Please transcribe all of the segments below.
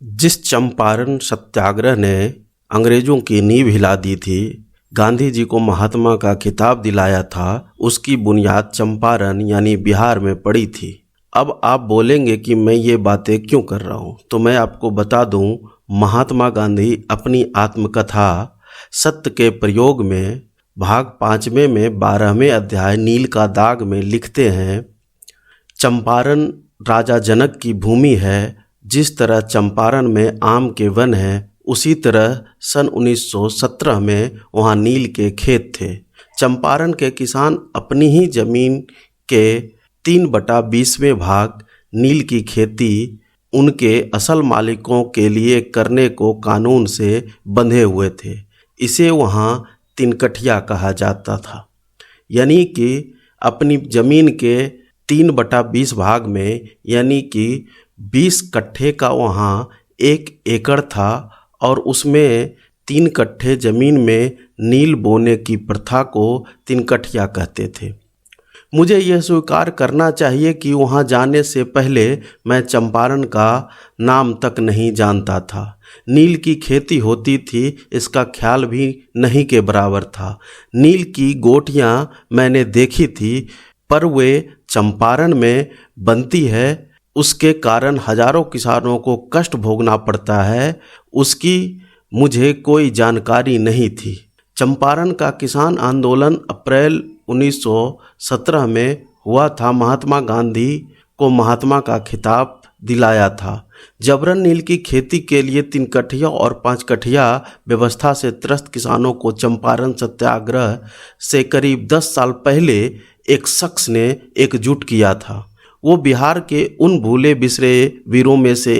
जिस चंपारण सत्याग्रह ने अंग्रेजों की नींव हिला दी थी, गांधी जी को महात्मा का खिताब दिलाया था, उसकी बुनियाद चंपारण यानी बिहार में पड़ी थी। अब आप बोलेंगे कि मैं ये बातें क्यों कर रहा हूँ, तो मैं आपको बता दूँ, महात्मा गांधी अपनी आत्मकथा सत्य के प्रयोग में भाग 5वें में 12वें अध्याय नील का दाग में लिखते हैं, चंपारण राजा जनक की भूमि है। जिस तरह चंपारण में आम के वन हैं, उसी तरह सन 1917 में वहाँ नील के खेत थे। चंपारण के किसान अपनी ही जमीन के 3/20वें भाग नील की खेती उनके असल मालिकों के लिए करने को कानून से बंधे हुए थे। इसे वहाँ 3 कठिया कहा जाता था, यानी कि अपनी ज़मीन के 3/20 भाग में, यानी कि 20 कट्ठे का वहाँ 1 एकड़ था और उसमें 3 कट्ठे ज़मीन में नील बोने की प्रथा को 3 कठिया कहते थे। मुझे यह स्वीकार करना चाहिए कि वहाँ जाने से पहले मैं चंपारण का नाम तक नहीं जानता था। नील की खेती होती थी, इसका ख्याल भी नहीं के बराबर था। नील की गोटियाँ मैंने देखी थी, पर वे चंपारण में बनती है, उसके कारण हजारों किसानों को कष्ट भोगना पड़ता है, उसकी मुझे कोई जानकारी नहीं थी। चंपारण का किसान आंदोलन अप्रैल 1917 में हुआ था। महात्मा गांधी को महात्मा का खिताब दिलाया था। जबरन नील की खेती के लिए 3 कठिया और 5 कठिया व्यवस्था से त्रस्त किसानों को चंपारण सत्याग्रह से करीब 10 साल पहले एक शख्स ने एकजुट किया था। वो बिहार के उन भूले बिसरे वीरों में से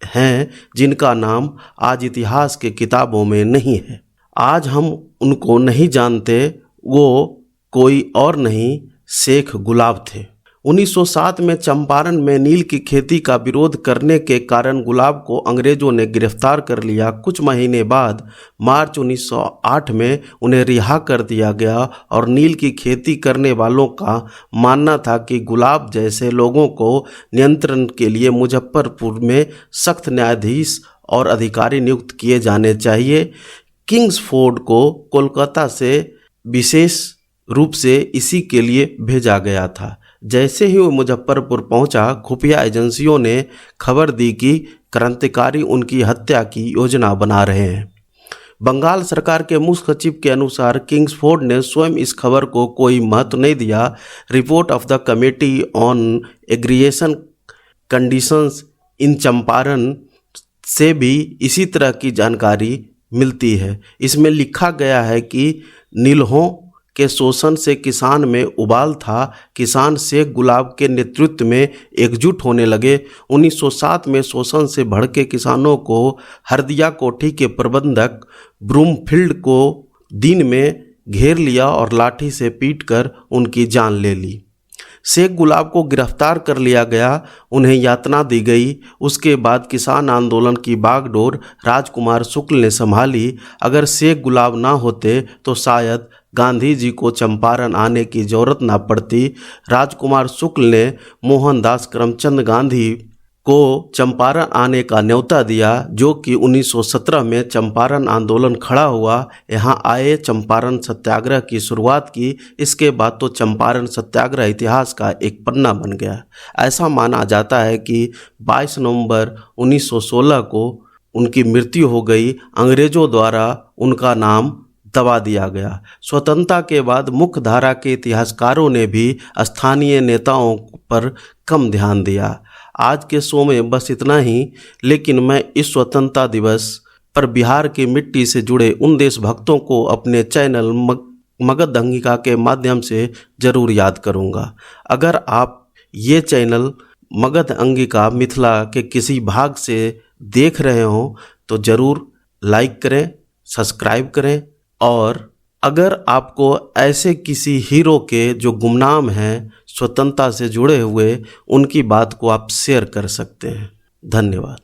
हैं जिनका नाम आज इतिहास के किताबों में नहीं है। आज हम उनको नहीं जानते। वो कोई और नहीं, शेख गुलाब थे। 1907 में चंपारण में नील की खेती का विरोध करने के कारण गुलाब को अंग्रेजों ने गिरफ्तार कर लिया। कुछ महीने बाद मार्च 1908 में उन्हें रिहा कर दिया गया और नील की खेती करने वालों का मानना था कि गुलाब जैसे लोगों को नियंत्रण के लिए मुजफ्फरपुर में सख्त न्यायाधीश और अधिकारी नियुक्त किए जाने चाहिए। किंग्सफोर्ड को कोलकाता से विशेष रूप से इसी के लिए भेजा गया था। जैसे ही वो मुजफ्फरपुर पहुंचा, खुफिया एजेंसियों ने खबर दी कि क्रांतिकारी उनकी हत्या की योजना बना रहे हैं। बंगाल सरकार के मुख्य सचिव के अनुसार किंग्सफोर्ड ने स्वयं इस खबर को कोई महत्व नहीं दिया। Report of the committee on aggregation conditions इन चंपारण से भी इसी तरह की जानकारी मिलती है। इसमें लिखा गया है कि नीलहों के शोषण से किसान में उबाल था। किसान शेख गुलाब के नेतृत्व में एकजुट होने लगे। 1907 में शोषण से भड़के किसानों को हरदिया कोठी के प्रबंधक ब्रूमफील्ड को दिन में घेर लिया और लाठी से पीटकर उनकी जान ले ली। शेख गुलाब को गिरफ्तार कर लिया गया, उन्हें यातना दी गई। उसके बाद किसान आंदोलन की बागडोर राजकुमार शुक्ल ने संभाली। अगर शेख गुलाब ना होते तो शायद गांधी जी को चंपारण आने की जरूरत ना पड़ती। राजकुमार शुक्ल ने मोहनदास करमचंद गांधी को चंपारण आने का न्योता दिया, जो कि 1917 में चंपारण आंदोलन खड़ा हुआ। यहाँ आए, चंपारण सत्याग्रह की शुरुआत की। इसके बाद तो चंपारण सत्याग्रह इतिहास का एक पन्ना बन गया। ऐसा माना जाता है कि 22 नवंबर 1916 को उनकी मृत्यु हो गई। अंग्रेजों द्वारा उनका नाम दबा दिया गया। स्वतंत्रता के बाद मुख्य धारा के इतिहासकारों ने भी स्थानीय नेताओं पर कम ध्यान दिया। आज के शो में बस इतना ही, लेकिन मैं इस स्वतंत्रता दिवस पर बिहार की मिट्टी से जुड़े उन देशभक्तों को अपने चैनल मगध अंगिका के माध्यम से ज़रूर याद करूंगा। अगर आप ये चैनल मगध अंगिका मिथिला के किसी भाग से देख रहे हो तो ज़रूर लाइक करें, सब्सक्राइब करें। और अगर आपको ऐसे किसी हीरो के जो गुमनाम हैं, स्वतंत्रता से जुड़े हुए, उनकी बात को आप शेयर कर सकते हैं। धन्यवाद।